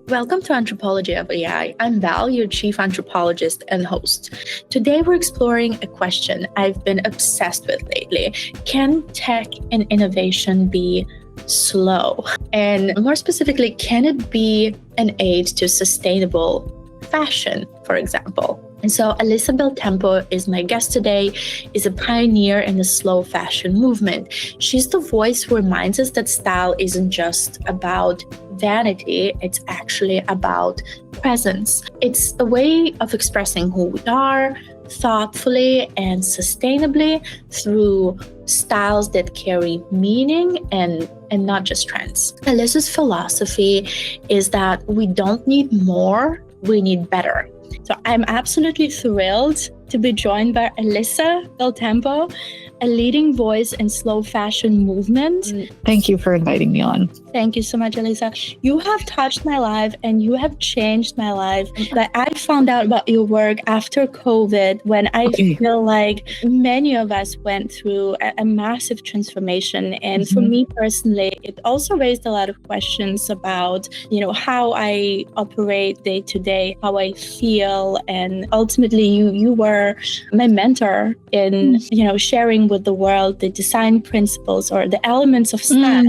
Welcome to Anthropology of AI. I'm Val, your chief anthropologist and host. Today we're exploring a question I've been obsessed with lately. Can tech and innovation be slow? And more specifically, can it be an aid to sustainable fashion, for example? And so Alyssa Beltempo is my guest today, is a pioneer in the slow fashion movement. She's the voice who reminds us that style isn't just about vanity, it's actually about presence. It's a way of expressing who we are thoughtfully and sustainably through styles that carry meaning and not just trends. Alyssa's philosophy is that we don't need more, we need better. So I'm absolutely thrilled to be joined by Alyssa Beltempo, a leading voice in slow fashion movement. Thank you for inviting me on. Thank you so much, Alyssa. You have touched my life and you have changed my life. Like, I found out about your work after COVID when I feel like many of us went through a massive transformation. And for me personally, it also raised a lot of questions about, how I operate day to day, how I feel. And ultimately, you were my mentor in, sharing with the world the design principles or the elements of style.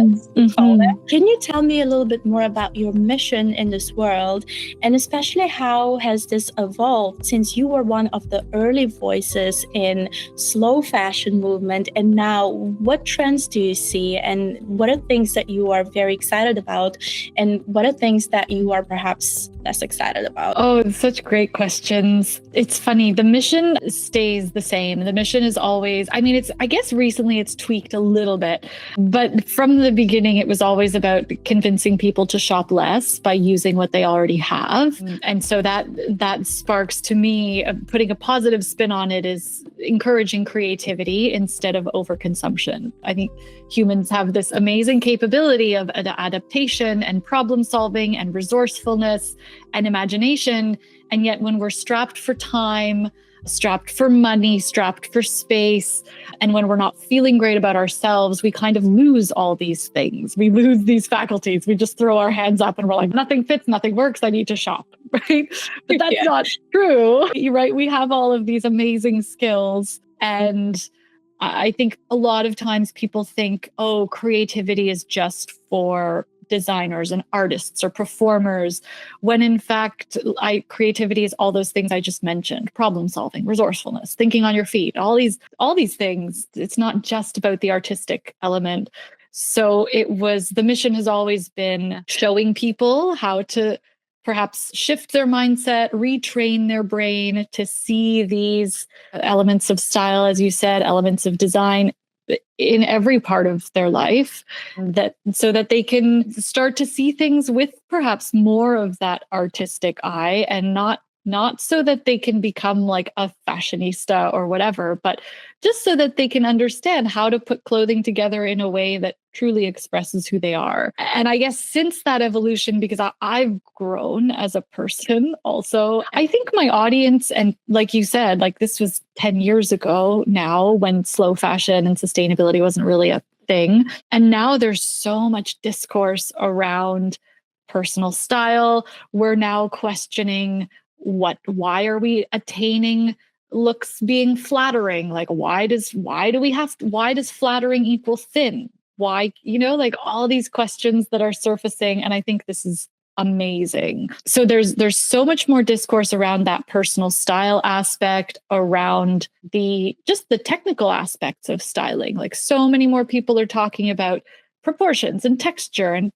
Can you tell me a little bit more about your mission in this world, and especially how has this evolved since you were one of the early voices in slow fashion movement, and now what trends do you see, and what are things that you are very excited about, and what are things that you are perhaps less excited about? Oh, such great questions. It's funny. The mission stays the same. The mission is always, I guess recently it's tweaked a little bit, but from the beginning, it was always about convincing people to shop less by using what they already have. And so that sparks to me, putting a positive spin on it is encouraging creativity instead of overconsumption. I think humans have this amazing capability of adaptation and problem solving and resourcefulness and imagination. And yet when we're strapped for time, strapped for money, strapped for space, and when we're not feeling great about ourselves, we kind of lose all these things. We lose these faculties. We just throw our hands up and we're like, nothing fits, nothing works, I need to shop, right? But that's not true, right? We have all of these amazing skills. And I think a lot of times people think, oh, creativity is just for designers and artists or performers, when in fact, creativity is all those things I just mentioned: problem solving, resourcefulness, thinking on your feet, all these things. It's not just about the artistic element. So the mission has always been showing people how to perhaps shift their mindset, retrain their brain to see these elements of style, as you said, elements of design in every part of their life, so that they can start to see things with perhaps more of that artistic eye, and not so that they can become like a fashionista or whatever, but just so that they can understand how to put clothing together in a way that truly expresses who they are. And I guess since that evolution, because I've grown as a person also, I think my audience, and like you said, like this was 10 years ago now when slow fashion and sustainability wasn't really a thing. And now there's so much discourse around personal style. We're now questioning why are we attaining looks being flattering? Like, why does flattering equal thin? Why, like all these questions that are surfacing. And I think this is amazing. So there's so much more discourse around that personal style aspect, around the technical aspects of styling. Like, so many more people are talking about proportions and texture, and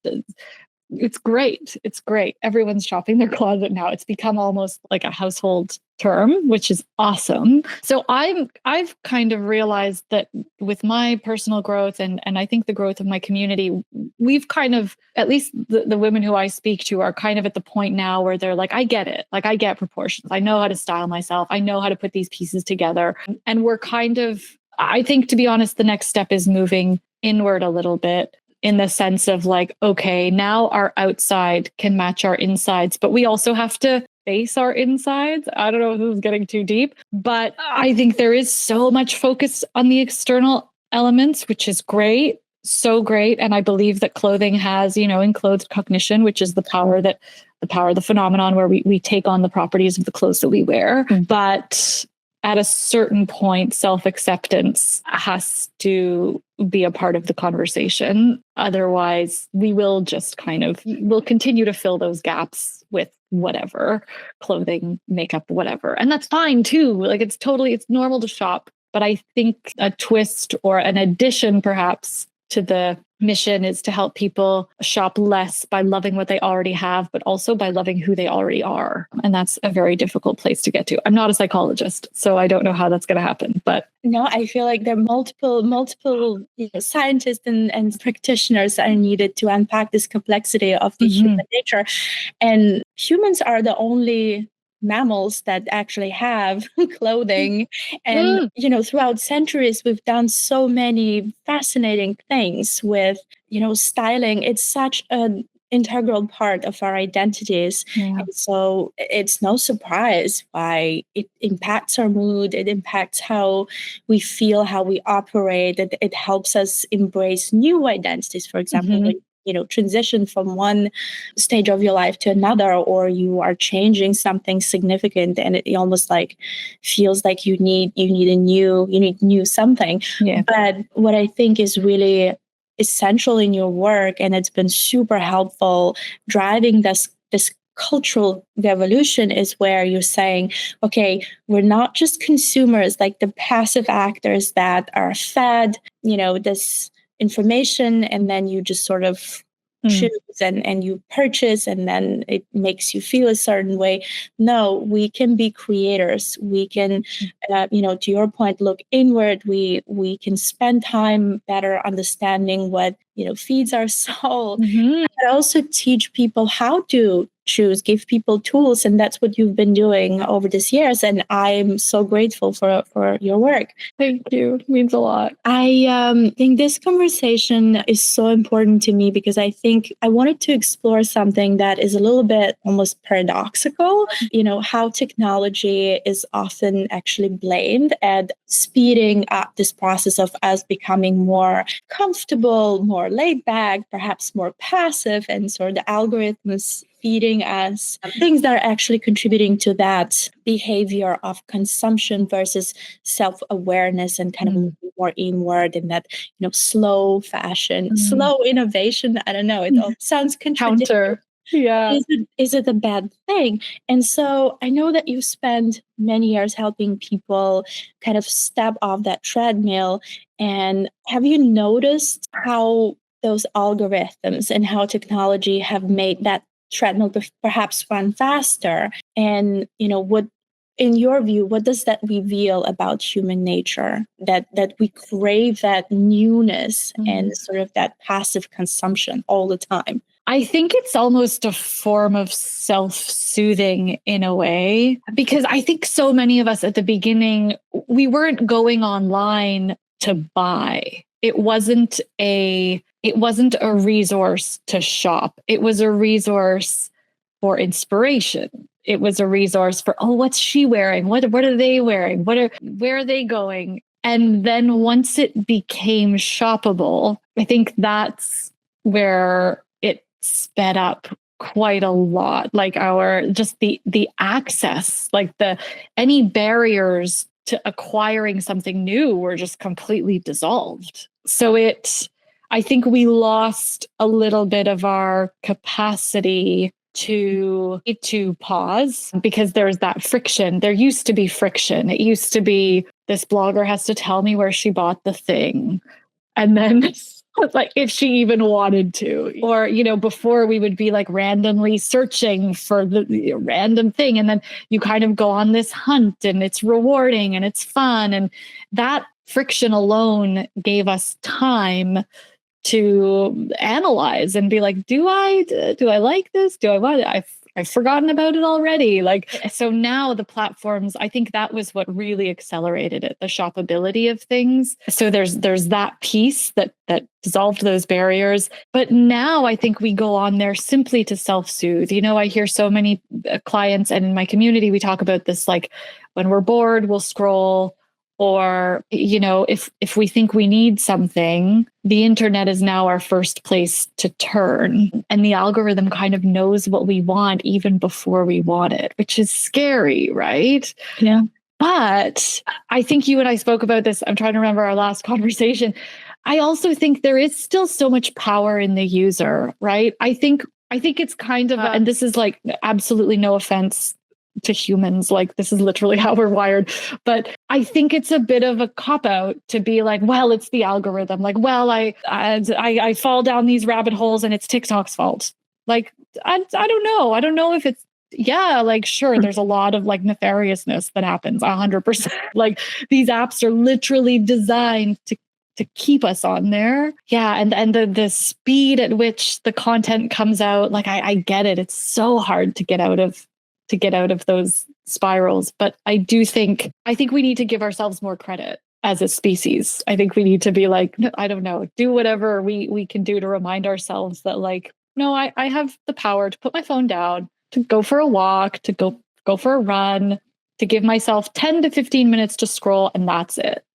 it's great. It's great. Everyone's shopping their closet now. It's become almost like a household term, which is awesome. So I've kind of realized that with my personal growth and I think the growth of my community, we've kind of, at least the women who I speak to are kind of at the point now where they're like, I get it. Like, I get proportions. I know how to style myself. I know how to put these pieces together. And we're kind of, I think, to be honest, the next step is moving inward a little bit, in the sense of like, okay, now our outside can match our insides, but we also have to face our insides. I don't know if this is getting too deep, but I think there is so much focus on the external elements, which is great. so great. And I believe that clothing has, enclothed cognition, which is the power of the phenomenon where we take on the properties of the clothes that we wear. But at a certain point, self-acceptance has to be a part of the conversation. Otherwise, we will just we'll continue to fill those gaps with whatever, clothing, makeup, whatever. And that's fine too. Like it's normal to shop. But I think a twist or an addition perhaps to the mission is to help people shop less by loving what they already have, but also by loving who they already are. And that's a very difficult place to get to. I'm not a psychologist, so I don't know how that's going to happen. But no, I feel like there are multiple scientists and practitioners are needed to unpack this complexity of the human nature. And humans are the only mammals that actually have clothing. And, throughout centuries, we've done so many fascinating things with, styling. It's such an integral part of our identities. Yeah. And so it's no surprise why it impacts our mood. It impacts how we feel, how we operate. It helps us embrace new identities. For example, when transition from one stage of your life to another, or you are changing something significant, and it almost like feels like you need new something. Yeah. But what I think is really essential in your work, and it's been super helpful driving this cultural revolution, is where you're saying, okay, we're not just consumers, like the passive actors that are fed, this information, and then you just sort of choose and you purchase, and then it makes you feel a certain way. No, we can be creators. We can, to your point, look inward. We can spend time better understanding what feeds our soul, but also teach people how to choose, give people tools. And that's what you've been doing over these years. And I'm so grateful for your work. Thank you. It means a lot. I think this conversation is so important to me because I think I wanted to explore something that is a little bit almost paradoxical, how technology is often actually blamed at speeding up this process of us becoming more comfortable, more laid back, perhaps more passive, and sort of the algorithms feeding us things that are actually contributing to that behavior of consumption versus self-awareness and kind of more inward, and that slow fashion, slow innovation. I don't know, it all sounds contradictory. Yeah. Is it a bad thing? And so I know that you spent many years helping people kind of step off that treadmill. And have you noticed how those algorithms and how technology have made that treadmill perhaps run faster? And what, in your view, what does that reveal about human nature, that we crave that newness and sort of that passive consumption all the time? I think it's almost a form of self-soothing in a way, because I think so many of us at the beginning, we weren't going online to buy. It wasn't a resource to shop. It was a resource for inspiration. It was a resource for, what's she wearing? What are they wearing? Where are they going? And then once it became shoppable, I think that's where it sped up quite a lot. Like the access, like any barriers to acquiring something new were just completely dissolved. So I think we lost a little bit of our capacity to pause, because there's that friction. There used to be friction. It used to be, this blogger has to tell me where she bought the thing. And then like if she even wanted to, or, before we would be like randomly searching for the random thing. And then you kind of go on this hunt, and it's rewarding and it's fun. And that friction alone gave us time to analyze and be like, do I like this? Do I want it? I've forgotten about it already. So now the platforms, I think that was what really accelerated it, the shoppability of things. So there's that piece that dissolved those barriers. But now I think we go on there simply to self-soothe. I hear so many clients, and in my community, we talk about this, like when we're bored, we'll scroll Or, if we think we need something, the internet is now our first place to turn. And the algorithm kind of knows what we want even before we want it, which is scary, right? Yeah. But I think you and I spoke about this. I'm trying to remember our last conversation. I also think there is still so much power in the user, right? I think it's kind of, and this is like absolutely no offense to humans, like this is literally how we're wired. But I think it's a bit of a cop out to be like, well, it's the algorithm. Like, well, I fall down these rabbit holes and it's TikTok's fault. Like, I don't know. I don't know if it's, yeah, like, sure, there's a lot of like nefariousness that happens 100%. Like these apps are literally designed to keep us on there. Yeah. And the speed at which the content comes out, like I get it. It's so hard to get out of those spirals. But I think we need to give ourselves more credit as a species. I think we need to be like, I don't know, do whatever we can do to remind ourselves that like, no, I have the power to put my phone down, to go for a walk, to go for a run, to give myself 10 to 15 minutes to scroll, and that's it.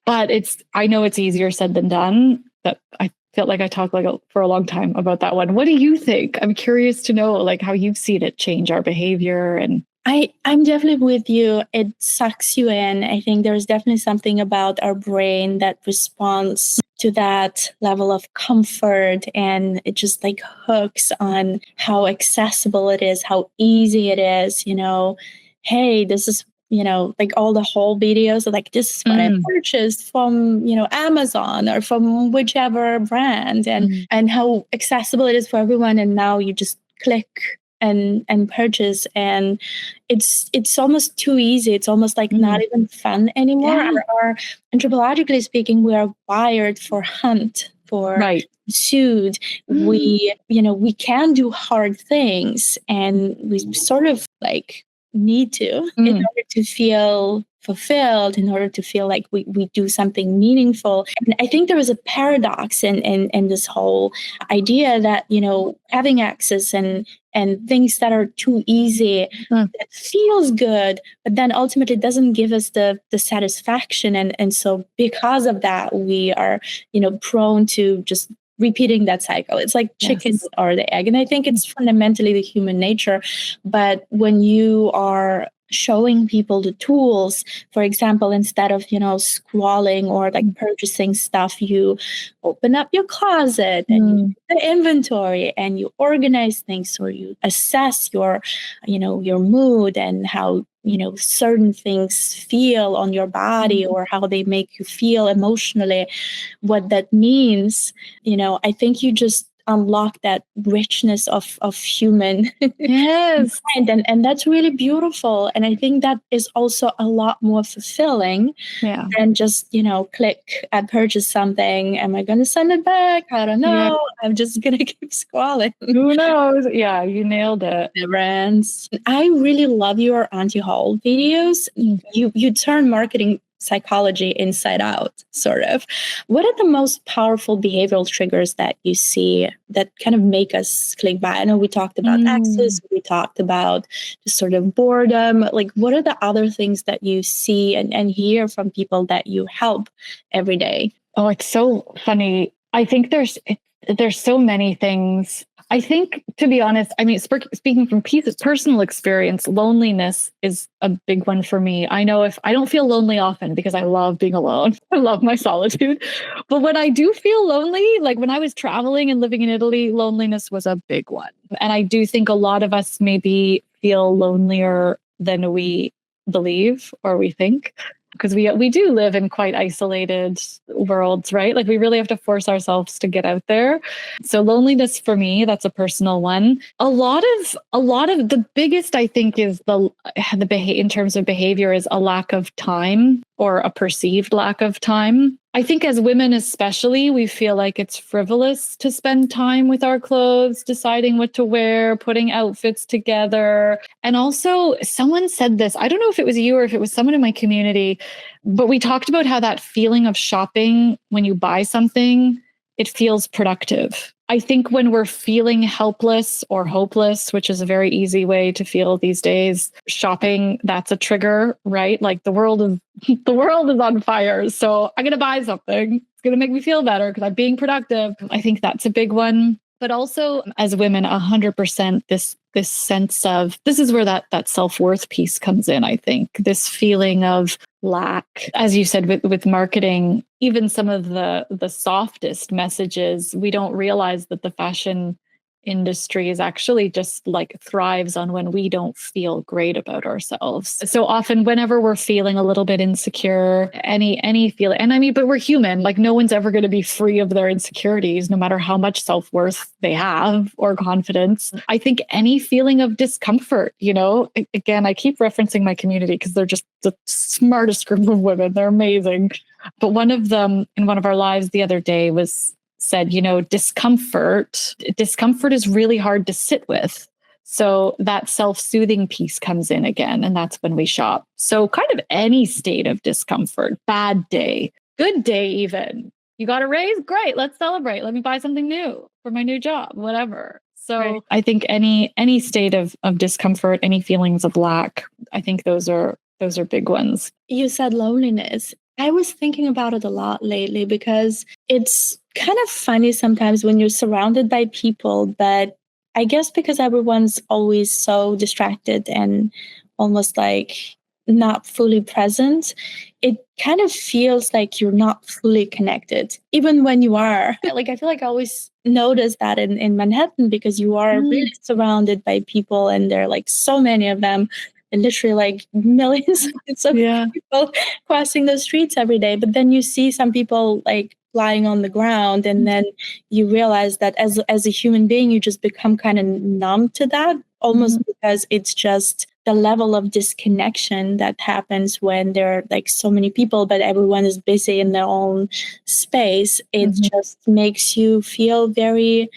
But I know it's easier said than done. That I felt like I talked for a long time about that one. What do you think? I'm curious to know like how you've seen it change our behavior. And I'm definitely with you. It sucks you in. I think there's definitely something about our brain that responds to that level of comfort, and it just like hooks on how accessible it is, how easy it is, hey, this is like all the whole videos, like this is what I purchased from, Amazon or from whichever brand, and how accessible it is for everyone. And now you just click and purchase, and it's almost too easy. It's almost like not even fun anymore. Yeah. Or anthropologically speaking, we are wired for hunt, for pursuit. We can do hard things, and we sort of like need to in order to feel fulfilled, in order to feel like we do something meaningful. And I think there is a paradox in this whole idea that having access and things that are too easy, that feels good, but then ultimately doesn't give us the satisfaction, and so because of that we are prone to just repeating that cycle. It's like chicken or the egg. And I think it's fundamentally the human nature. But when you are showing people the tools, for example, instead of, scrolling or like purchasing stuff, you open up your closet and you do the inventory and you organize things, or you assess your mood and how, certain things feel on your body, or how they make you feel emotionally, what that means. I think you just unlock that richness of human yes mind, and that's really beautiful. And I think that is also a lot more fulfilling than just click and purchase something. Am I going to send it back? I don't know. I'm just going to keep scrolling. Who knows? Yeah, you nailed it. Never ends. I really love your anti-haul videos. You turn marketing psychology inside out, sort of. What are the most powerful behavioral triggers that you see that kind of make us click buy? I know we talked about access, we talked about just sort of boredom. Like, what are the other things that you see and hear from people that you help every day? Oh, it's so funny. I think there's so many things. I think, to be honest, I mean, speaking from personal experience, loneliness is a big one for me. I know if I don't feel lonely often because I love being alone. I love my solitude. But when I do feel lonely, like when I was traveling and living in Italy, loneliness was a big one. And I do think a lot of us maybe feel lonelier than we believe or we think, because we do live in quite isolated worlds, right? Like we really have to force ourselves to get out there. So loneliness for me, that's a personal one. A lot of the biggest, I think, is in terms of behavior is a lack of time, or a perceived lack of time. I think as women especially, we feel like it's frivolous to spend time with our clothes, deciding what to wear, putting outfits together. And also, someone said this, I don't know if it was you or if it was someone in my community, but we talked about how that feeling of shopping when you buy something it feels productive. I think when we're feeling helpless or hopeless, which is a very easy way to feel these days, shopping, that's a trigger, right? Like the world is the world is on fire. So I'm going to buy something. It's going to make me feel better because I'm being productive. I think that's a big one. But also as women, 100% this sense of, this is where that self-worth piece comes in, I think. This feeling of lack, as you said, with marketing, even some of the softest messages, we don't realize that the fashion industry is actually just like thrives on when we don't feel great about ourselves. So often whenever we're feeling a little bit insecure, any feeling, and I mean, but we're human, like no one's ever going to be free of their insecurities, no matter how much self-worth they have or confidence. I think any feeling of discomfort, again, I keep referencing my community because they're just the smartest group of women. They're amazing. But one of them in one of our lives the other day said, discomfort is really hard to sit with. So that self-soothing piece comes in again, and that's when we shop. So kind of any state of discomfort, bad day, good day even. You got a raise? Great, let's celebrate. Let me buy something new for my new job, whatever. So right. I think any state of discomfort, any feelings of lack, I think those are big ones. You said loneliness. I was thinking about it a lot lately because it's kind of funny sometimes when you're surrounded by people, but I guess because everyone's always so distracted and almost like not fully present, it kind of feels like you're not fully connected, even when you are. Like, I feel like I always notice that in Manhattan because you are really surrounded by people and there are like so many of them. And literally like millions of people crossing the streets every day. But then you see some people like lying on the ground, and then you realize that as a human being, you just become kind of numb to that, almost because it's just the level of disconnection that happens when there are like so many people, but everyone is busy in their own space. It just makes you feel very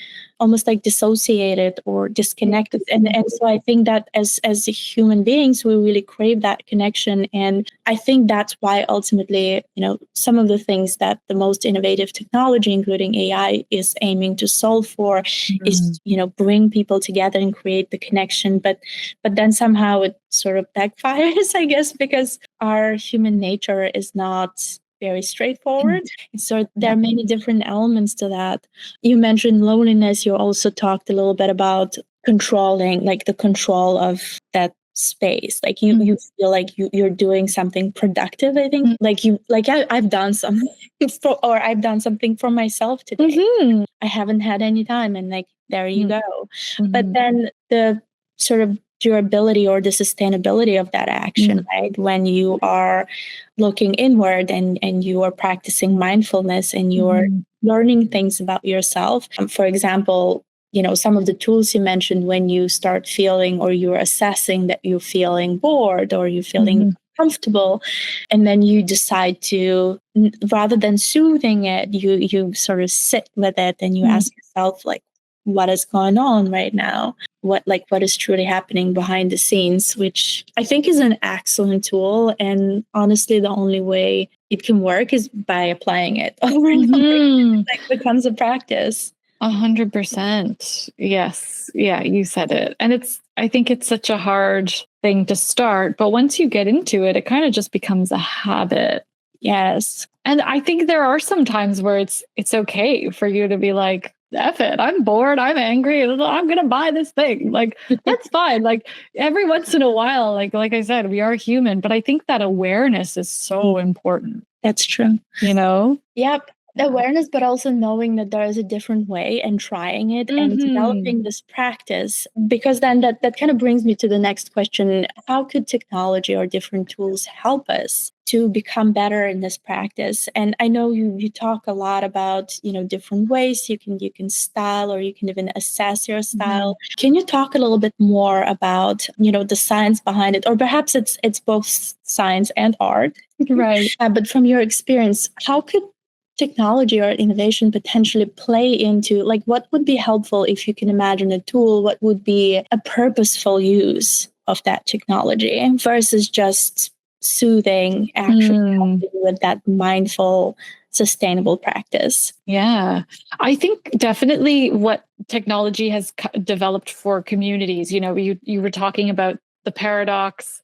almost like dissociated or disconnected. And so I think that as human beings, we really crave that connection. And I think that's why ultimately, some of the things that the most innovative technology, including AI, is aiming to solve for is, bring people together and create the connection. But then somehow it sort of backfires, I guess, because our human nature is not very straightforward. So there are many different elements to that. You mentioned loneliness. You also talked a little bit about controlling, like the control of that space. Like you feel like you're doing something productive. I think I've done something I've done something for myself today. I haven't had any time, and like there you go. But then the sort of durability or the sustainability of that action, right? When you are looking inward and you are practicing mindfulness and you're learning things about yourself. For example, some of the tools you mentioned, when you start feeling or you're assessing that you're feeling bored or you're feeling comfortable, and then you decide to, rather than soothing it, you sort of sit with it and you ask yourself, like, what is going on right now? What is truly happening behind the scenes, which I think is an excellent tool. And honestly, the only way it can work is by applying it over and over. It becomes a practice. 100%. Yes. Yeah, you said it. And I think it's such a hard thing to start, but once you get into it, it kind of just becomes a habit. Yes. And I think there are some times where it's okay for you to be like, F it, I'm bored, I'm angry, I'm going to buy this thing. Like, that's fine. Like every once in a while, like I said, we are human, but I think that awareness is so important. That's true. Yep. Awareness, but also knowing that there is a different way and trying it and developing this practice. Because then that kind of brings me to the next question. How could technology or different tools help us to become better in this practice? And I know you talk a lot about, different ways you can style, or you can even assess your style. Can you talk a little bit more about, the science behind it? Or perhaps it's both science and art. Right. But from your experience, how could technology or innovation potentially play into, like, what would be helpful if you can imagine a tool? What would be a purposeful use of that technology versus just soothing, actually helping with that mindful sustainable practice. Yeah, I think definitely what technology has developed for communities. You were talking about the paradox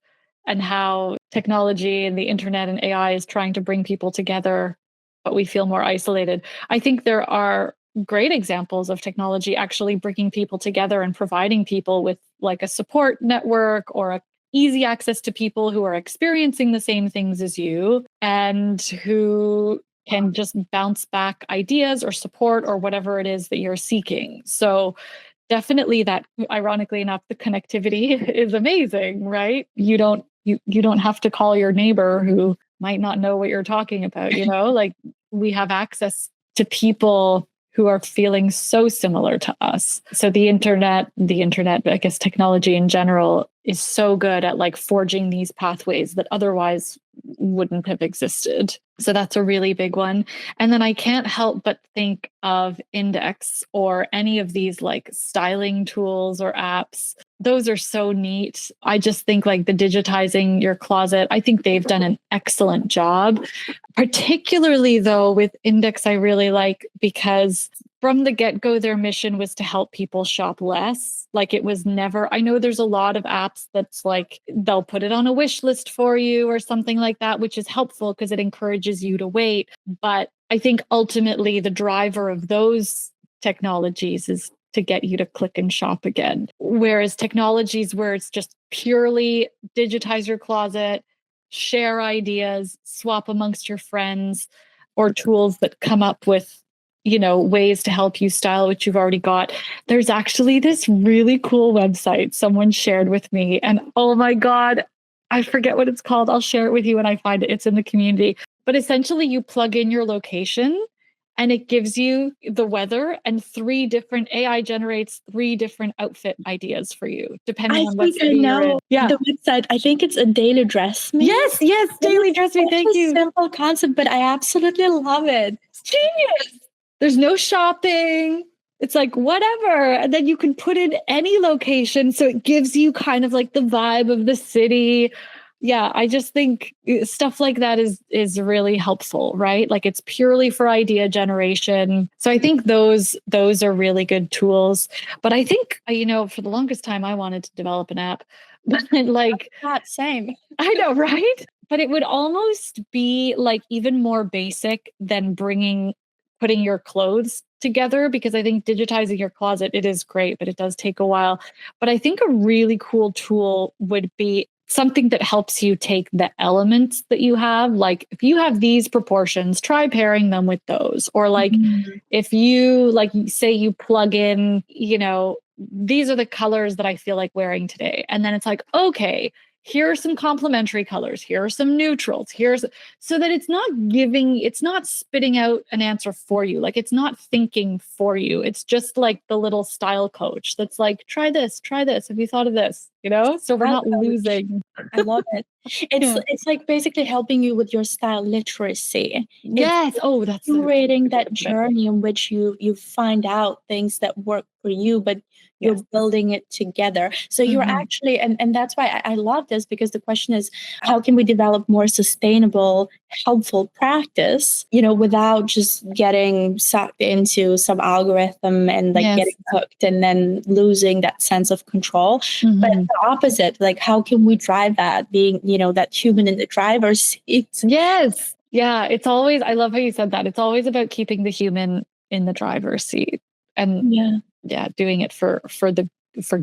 and how technology and the internet and AI is trying to bring people together, but we feel more isolated. I think there are great examples of technology actually bringing people together and providing people with like a support network or a easy access to people who are experiencing the same things as you and who can just bounce back ideas or support or whatever it is that you're seeking. So definitely that, ironically enough, the connectivity is amazing, right? You don't have to call your neighbor who might not know what you're talking about, like we have access to people who are feeling so similar to us. So the internet, I guess technology in general is so good at like forging these pathways that otherwise wouldn't have existed. So that's a really big one. And then I can't help but think of Index or any of these like styling tools or apps. Those are so neat. I just think like the digitizing your closet, I think they've done an excellent job. Particularly though with Index, I really like because from the get-go, their mission was to help people shop less. Like it was never, I know there's a lot of apps that's like, they'll put it on a wish list for you or something like that, which is helpful because it encourages you to wait. But I think ultimately the driver of those technologies is to get you to click and shop again. Whereas technologies where it's just purely digitize your closet, share ideas, swap amongst your friends, or tools that come up with ways to help you style what you've already got. There's actually this really cool website someone shared with me. And oh my God, I forget what it's called. I'll share it with you when I find it. It's in the community. But essentially you plug in your location and it gives you the weather and AI generates 3 different outfit ideas for you, depending on what city you're in. Yeah. The website, I think it's a Daily Dress Me. Yes, Daily Dress Me. Thank you. Simple concept, but I absolutely love it. It's genius. There's no shopping. It's like whatever. And then you can put in any location. So it gives you kind of like the vibe of the city. Yeah, I just think stuff like that is really helpful, right? Like it's purely for idea generation. So I think those are really good tools. But I think, for the longest time, I wanted to develop an app. But like, not same. I know, right? But it would almost be like even more basic than putting your clothes together, because I think digitizing your closet, it is great, but it does take a while. But I think a really cool tool would be something that helps you take the elements that you have. Like if you have these proportions, try pairing them with those. Or like if you say you plug in, these are the colors that I feel like wearing today. And then it's like, okay, here are some complementary colors. Here are some neutrals. So that it's not spitting out an answer for you. Like it's not thinking for you. It's just like the little style coach that's like, try this. Have you thought of this? So we're not losing. I love it. It's like basically helping you with your style literacy. Yes. That's curating that journey in which you find out things that work for you, but you're building it together. So you're actually, and that's why I love this, because the question is, how can we develop more sustainable, helpful practice, without just getting sucked into some algorithm and getting hooked and then losing that sense of control. But the opposite, like how can we drive that, being, that human in the driver's seat? Yes. Yeah. It's always, I love how you said that. It's always about keeping the human in the driver's seat and doing it for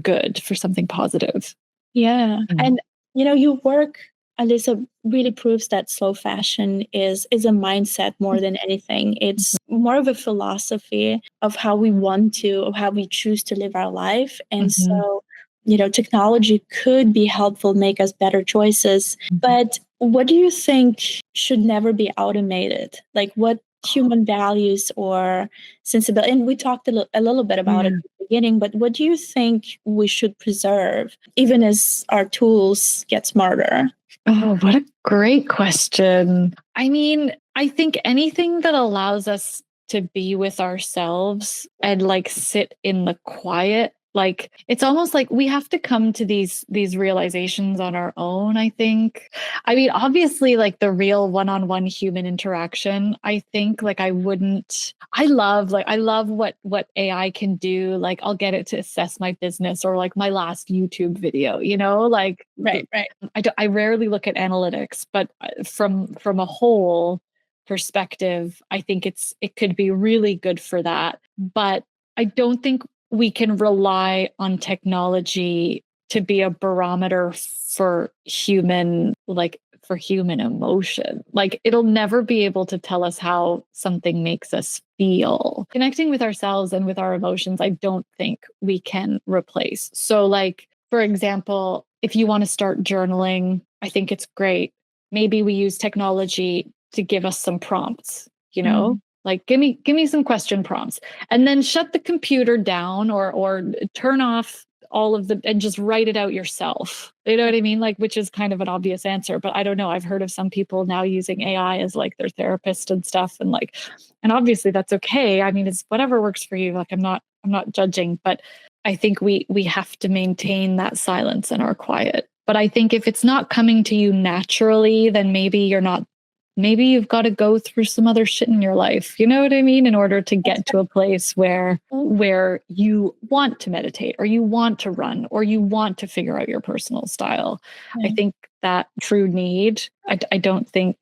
good, for something positive. Yeah. And, your work, Alyssa, really proves that slow fashion is a mindset more than anything. It's more of a philosophy of how we choose to live our life. And so, technology could be helpful, make us better choices. But what do you think should never be automated? Like what human values or sensibility? And we talked a little bit about it at the beginning, but what do you think we should preserve, even as our tools get smarter? Oh, what a great question. I mean, I think anything that allows us to be with ourselves and like sit in the quiet Like, it's almost like we have to come to these realizations on our own, I think. I mean, obviously, like the real one-on-one human interaction, I think like I love what AI can do. Like, I'll get it to assess my business or like my last YouTube video, like Right. I rarely look at analytics, but from a whole perspective, I think it could be really good for that. But I don't think we can rely on technology to be a barometer for human emotion. Like, it'll never be able to tell us how something makes us feel. Connecting with ourselves and with our emotions, I don't think we can replace. So like, for example, if you want to start journaling, I think it's great. Maybe we use technology to give us some prompts, like give me some question prompts, and then shut the computer down or turn off all of and just write it out yourself. You know what I mean? Like, which is kind of an obvious answer, but I don't know. I've heard of some people now using AI as like their therapist and stuff. And obviously that's okay. I mean, it's whatever works for you. Like, I'm not judging, but I think we have to maintain that silence and our quiet. But I think if it's not coming to you naturally, then maybe you've got to go through some other shit in your life. You know what I mean? In order to get to a place where you want to meditate or you want to run or you want to figure out your personal style. I think that true need, I don't think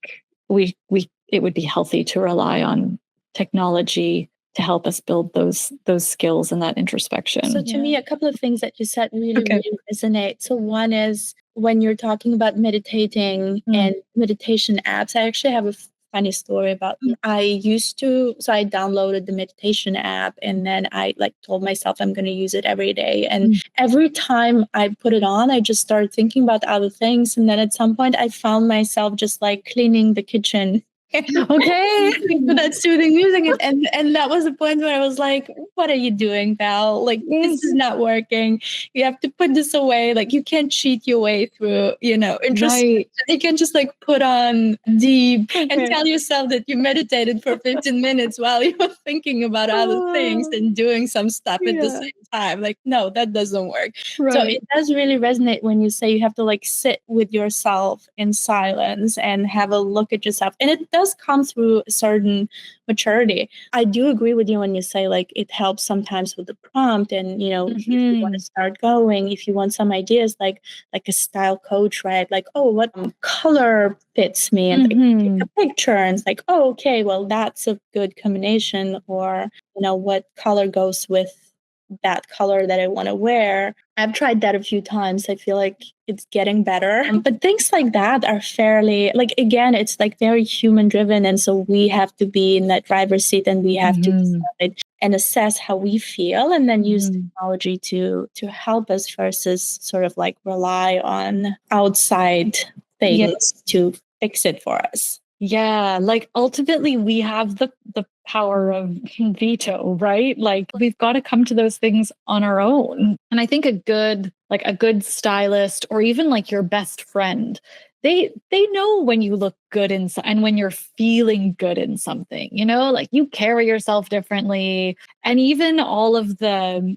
it would be healthy to rely on technology to help us build those skills and that introspection. So to me, a couple of things that you said really resonate. So one is when you're talking about meditating and meditation apps, I actually have a funny story about I downloaded the meditation app and then I like told myself I'm going to use it every day. And every time I put it on, I just started thinking about other things. And then at some point I found myself just like cleaning the kitchen. Okay. For that soothing music. And that was the point where I was like, what are you doing, Val? Like, this is not working. You have to put this away. Like, you can't cheat your way through, interest. Right. You can just like put on deep and tell yourself that you meditated for 15 minutes while you were thinking about other things and doing some stuff at the same time. Like, no, that doesn't work. Right. So it does really resonate when you say you have to like sit with yourself in silence and have a look at yourself. And it does come through a certain maturity. I do agree with you when you say like it helps sometimes with the prompt and if you want to start going, if you want some ideas like a style coach, right? Like, oh, what color fits me, and like, take a picture and it's like, oh, okay, well that's a good combination, or what color goes with that color that I want to wear. I've tried that a few times. I feel like it's getting better. But things like that are fairly, like, again, it's like very human driven. And so we have to be in that driver's seat and we have to decide and assess how we feel and then use technology to help us versus sort of like rely on outside things to fix it for us. Yeah, like ultimately we have the power of veto, right? Like we've got to come to those things on our own. And I think a good stylist or even like your best friend, they know when you look good and when you're feeling good in something, like you carry yourself differently. And even all of the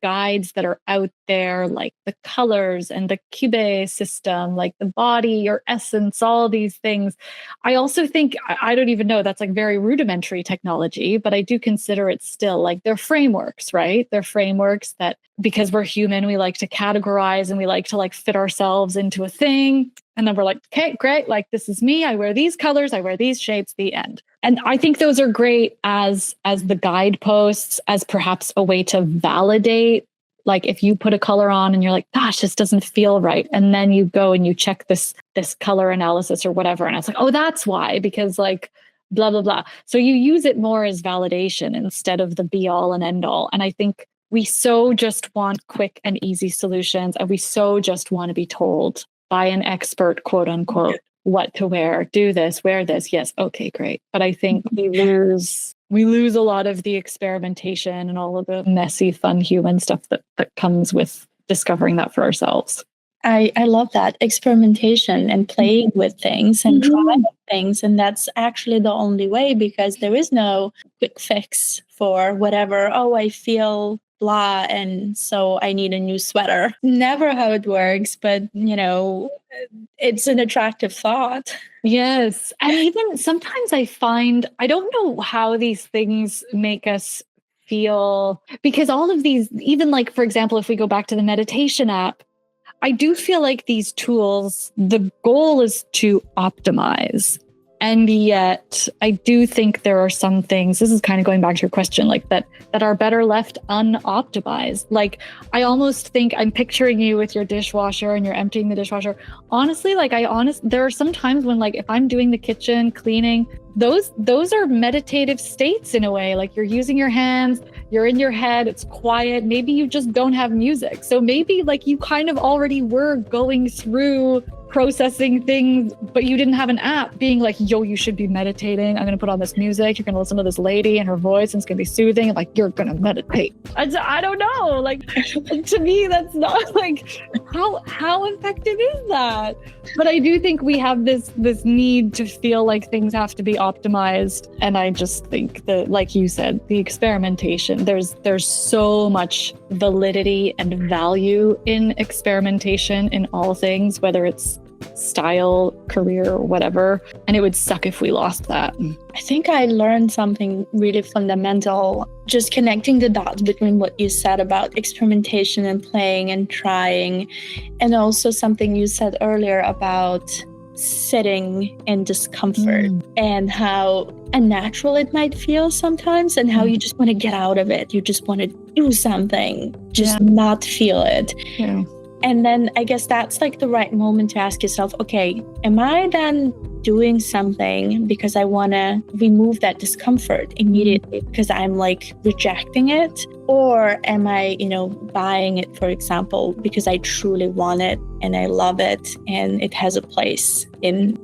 guides that are out there, like the colors and the Cube system, like the body, your essence, all these things. I also think, I don't even know, that's like very rudimentary technology, but I do consider it still like they're frameworks, right? They're frameworks that, because we're human, we like to categorize and we like to like fit ourselves into a thing. And then we're like, okay, great. Like, this is me. I wear these colors. I wear these shapes, the end. And I think those are great as the guideposts, as perhaps a way to validate. Like if you put a color on and you're like, gosh, this doesn't feel right. And then you go and you check this color analysis or whatever. And it's like, oh, that's why, because like blah, blah, blah. So you use it more as validation instead of the be all and end all. And I think we so just want quick and easy solutions. And we so just want to be told by an expert, quote unquote, what to wear, do this, wear this. Yes. Okay, great. But I think we lose a lot of the experimentation and all of the messy, fun human stuff that comes with discovering that for ourselves. I love that experimentation and playing with things and trying things. And that's actually the only way, because there is no quick fix for whatever. Oh, I feel blah, and so I need a new sweater. Never how it works, but it's an attractive thought. Yes. And even sometimes I find, I don't know how these things make us feel, because all of these, even like, for example, if we go back to the meditation app, I do feel like these tools, the goal is to optimize. And yet I do think there are some things, this is kind of going back to your question, like that are better left unoptimized. Like I almost think I'm picturing you with your dishwasher and you're emptying the dishwasher. Honestly, there are some times when like if I'm doing the kitchen, cleaning, those are meditative states in a way. Like you're using your hands, you're in your head, it's quiet. Maybe you just don't have music. So maybe like you kind of already were going through processing things, but you didn't have an app being like, yo, you should be meditating. I'm going to put on this music. You're going to listen to this lady and her voice, and it's going to be soothing. Like, you're going to meditate. I don't know. Like, to me, that's not like, how effective is that? But I do think we have this need to feel like things have to be optimized. And I just think that, like you said, the experimentation, there's so much validity and value in experimentation in all things, whether it's style, career, or whatever. And it would suck if we lost that. I think I learned something really fundamental, just connecting the dots between what you said about experimentation and playing and trying, and also something you said earlier about sitting in discomfort and how unnatural it might feel sometimes, and how you just want to get out of it. You just want to do something, just not feel it. Yeah. And then I guess that's like the right moment to ask yourself, okay, am I then doing something because I want to remove that discomfort immediately because I'm like rejecting it? Or am I, buying it, for example, because I truly want it and I love it and it has a place in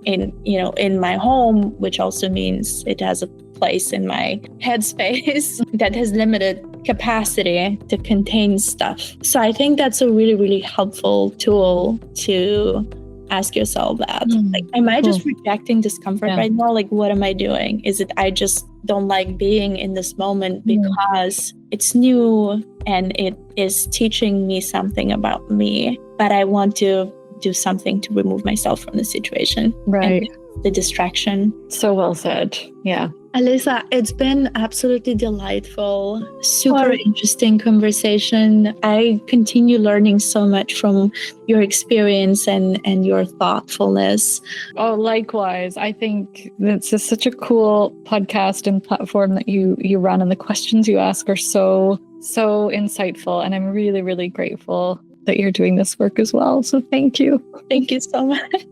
my home, which also means it has a place in my headspace that has limited capacity to contain stuff. So I think that's a really, really helpful tool to ask yourself that. Like, am I just rejecting discomfort right now? Like, what am I doing? Is it I just don't like being in this moment because it's new and it is teaching me something about me, but I want to do something to remove myself from the situation. Right. And the distraction. So well said. Yeah. Alyssa, it's been absolutely delightful, super interesting conversation. I continue learning so much from your experience and your thoughtfulness. Oh, likewise. I think it's just such a cool podcast and platform that you run, and the questions you ask are so insightful. And I'm really, really grateful that you're doing this work as well. So thank you. Thank you so much.